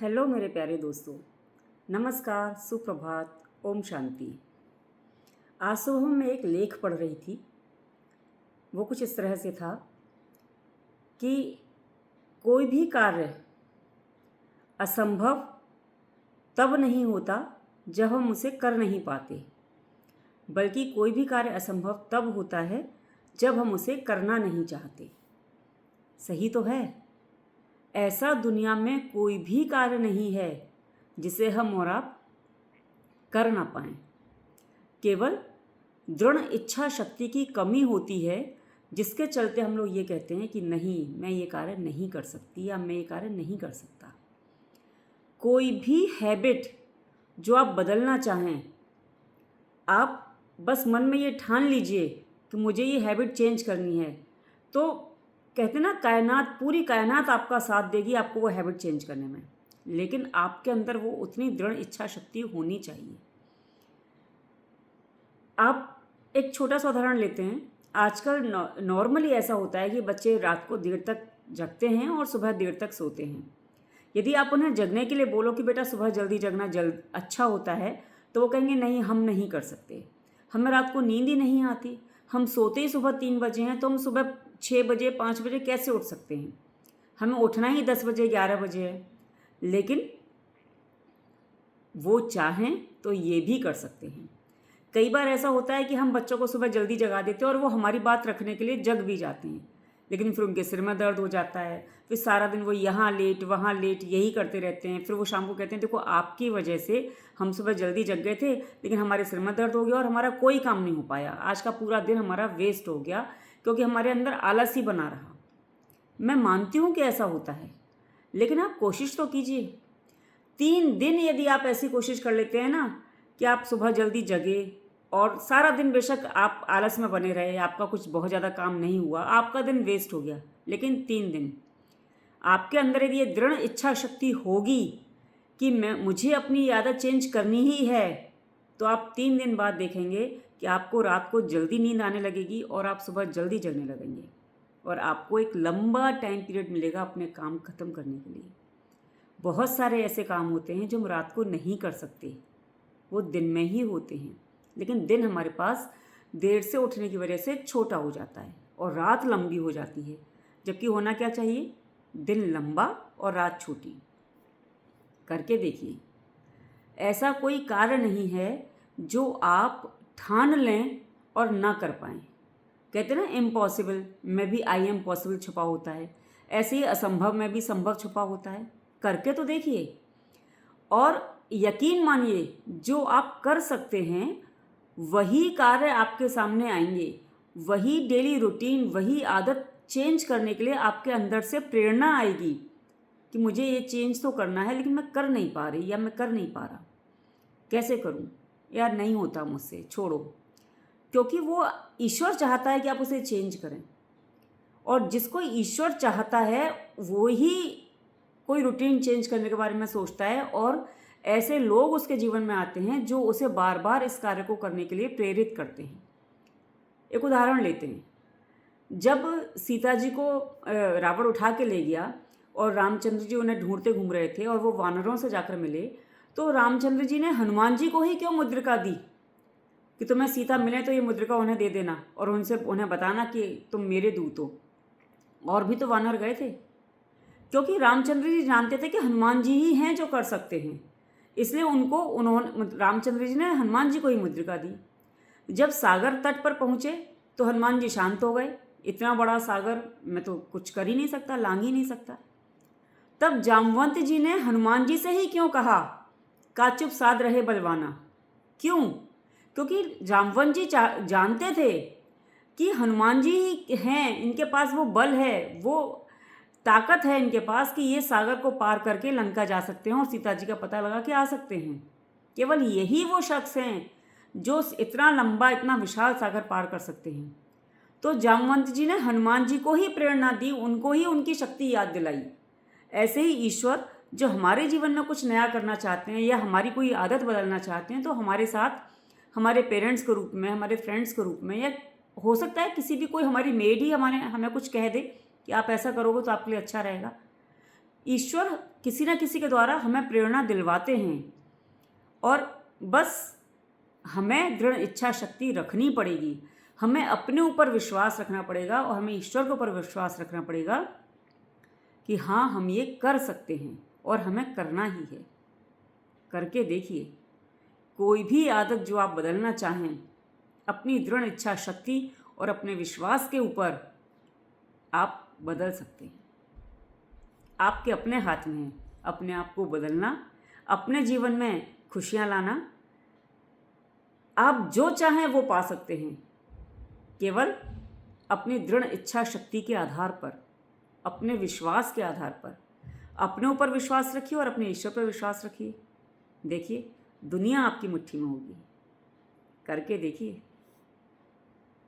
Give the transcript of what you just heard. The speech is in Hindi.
हेलो मेरे प्यारे दोस्तों, नमस्कार, सुप्रभात, ओम शांति। आज सुबह मैं एक लेख पढ़ रही थी। वो कुछ इस तरह से था कि कोई भी कार्य असंभव तब नहीं होता जब हम उसे कर नहीं पाते, बल्कि कोई भी कार्य असंभव तब होता है जब हम उसे करना नहीं चाहते। सही तो है। ऐसा दुनिया में कोई भी कार्य नहीं है जिसे हम और आप कर ना पाएं। केवल दृढ़ इच्छा शक्ति की कमी होती है, जिसके चलते हम लोग ये कहते हैं कि नहीं, मैं ये कार्य नहीं कर सकती या मैं ये कार्य नहीं कर सकता। कोई भी हैबिट जो आप बदलना चाहें, आप बस मन में ये ठान लीजिए कि मुझे ये हैबिट चेंज करनी है, तो कहते ना, कायनात, पूरी कायनात आपका साथ देगी आपको वो हैबिट चेंज करने में। लेकिन आपके अंदर वो उतनी दृढ़ इच्छा शक्ति होनी चाहिए। आप एक छोटा सा उदाहरण लेते हैं। आजकल नॉर्मली ऐसा होता है कि बच्चे रात को देर तक जगते हैं और सुबह देर तक सोते हैं। यदि आप उन्हें जगने के लिए बोलो कि बेटा सुबह जल्दी जगना अच्छा होता है, तो वो कहेंगे नहीं, हम नहीं कर सकते, हमें रात को नींद ही नहीं आती, हम सोते ही सुबह 3 बजे हैं, तो हम सुबह 6 बजे 5 बजे कैसे उठ सकते हैं, हमें उठना ही 10 बजे 11 बजे है। लेकिन वो चाहें तो ये भी कर सकते हैं। कई बार ऐसा होता है कि हम बच्चों को सुबह जल्दी जगा देते हैं और वो हमारी बात रखने के लिए जग भी जाते हैं, लेकिन फिर उनके सिर में दर्द हो जाता है, फिर सारा दिन वो यहाँ लेट वहाँ लेट यही करते रहते हैं। फिर वो शाम को कहते हैं देखो आपकी वजह से हम सुबह जल्दी जग गए थे, लेकिन हमारे सिर में दर्द हो गया और हमारा कोई काम नहीं हो पाया, आज का पूरा दिन हमारा वेस्ट हो गया क्योंकि हमारे अंदर आलस ही बना रहा। मैं मानती हूँ कि ऐसा होता है, लेकिन आप कोशिश तो कीजिए। 3 दिन यदि आप ऐसी कोशिश कर लेते हैं ना कि आप सुबह जल्दी जगे और सारा दिन बेशक आप आलस में बने रहे, आपका कुछ बहुत ज़्यादा काम नहीं हुआ, आपका दिन वेस्ट हो गया, लेकिन 3 दिन आपके अंदर यदि ये दृढ़ इच्छा शक्ति होगी कि मुझे अपनी आदत चेंज करनी ही है, तो आप 3 दिन बाद देखेंगे कि आपको रात को जल्दी नींद आने लगेगी और आप सुबह जल्दी जगने लगेंगे और आपको एक लंबा टाइम पीरियड मिलेगा अपने काम ख़त्म करने के लिए। बहुत सारे ऐसे काम होते हैं जो हम रात को नहीं कर सकते, वो दिन में ही होते हैं, लेकिन दिन हमारे पास देर से उठने की वजह से छोटा हो जाता है और रात लंबी हो जाती है, जबकि होना क्या चाहिए, दिन लंबा और रात छोटी। करके देखिए, ऐसा कोई कार्य नहीं है जो आप ठान लें और ना कर पाएँ। कहते हैं ना, इम्पॉसिबल में भी आई एम पॉसिबल छुपा होता है, ऐसे ही असंभव में भी संभव छुपा होता है। करके तो देखिए और यकीन मानिए, जो आप कर सकते हैं वही कार्य आपके सामने आएंगे, वही डेली रूटीन, वही आदत चेंज करने के लिए आपके अंदर से प्रेरणा आएगी कि मुझे ये चेंज तो करना है, लेकिन मैं कर नहीं पा रही या मैं कर नहीं पा रहा, कैसे करूं यार, नहीं होता मुझसे, छोड़ो। क्योंकि वो ईश्वर चाहता है कि आप उसे चेंज करें, और जिसको ईश्वर चाहता है वो ही कोई रूटीन चेंज करने के बारे में सोचता है, और ऐसे लोग उसके जीवन में आते हैं जो उसे बार बार इस कार्य को करने के लिए प्रेरित करते हैं। एक उदाहरण लेते हैं। जब सीता जी को रावण उठा के ले गया और रामचंद्र जी उन्हें ढूंढते घूम रहे थे और वो वानरों से जाकर मिले, तो रामचंद्र जी ने हनुमान जी को ही क्यों मुद्रिका दी कि तुम्हें सीता मिले तो ये मुद्रिका उन्हें दे देना और उन्हें बताना कि तुम मेरे दूत हो। और भी तो वानर गए थे, क्योंकि रामचंद्र जी जानते थे कि हनुमान जी ही हैं जो कर सकते हैं, इसलिए रामचंद्र जी ने हनुमान जी को ही मुद्रिका दी। जब सागर तट पर पहुँचे तो हनुमान जी शांत हो गए, इतना बड़ा सागर मैं तो कुछ कर ही नहीं सकता, लांग ही नहीं सकता। तब जामवंत जी ने हनुमान जी से ही क्यों कहा, का चुप साध रहे बलवाना। क्यों? क्योंकि जामवंत जी जानते थे कि हनुमान जी ही हैं, इनके पास वो बल है, वो ताकत है इनके पास कि ये सागर को पार करके लंका जा सकते हैं और सीता जी का पता लगा के आ सकते हैं। केवल यही वो शख्स हैं जो इतना लंबा, इतना विशाल सागर पार कर सकते हैं। तो जामवंत जी ने हनुमान जी को ही प्रेरणा दी, उनको ही उनकी शक्ति याद दिलाई। ऐसे ही ईश्वर जो हमारे जीवन में कुछ नया करना चाहते हैं या हमारी कोई आदत बदलना चाहते हैं, तो हमारे साथ हमारे पेरेंट्स के रूप में, हमारे फ्रेंड्स के रूप में, या हो सकता है किसी भी कोई हमारी मेड ही हमें कुछ कह दे कि आप ऐसा करोगे तो आपके लिए अच्छा रहेगा, ईश्वर किसी न किसी के द्वारा हमें प्रेरणा दिलवाते हैं और बस हमें दृढ़ इच्छा शक्ति रखनी पड़ेगी। हमें अपने ऊपर विश्वास रखना पड़ेगा और हमें ईश्वर के ऊपर विश्वास रखना पड़ेगा कि हाँ, हम ये कर सकते हैं और हमें करना ही है। करके देखिए, कोई भी आदत जो आप बदलना चाहें, अपनी दृढ़ इच्छा शक्ति और अपने विश्वास के ऊपर आप बदल सकते हैं। आपके अपने हाथ में है अपने आप को बदलना, अपने जीवन में खुशियाँ लाना। आप जो चाहें वो पा सकते हैं, केवल अपनी दृढ़ इच्छा शक्ति के आधार पर, अपने विश्वास के आधार पर। अपने ऊपर विश्वास रखिए और अपने ईश्वर पर विश्वास रखिए। देखिए, दुनिया आपकी मुट्ठी में होगी। करके देखिए।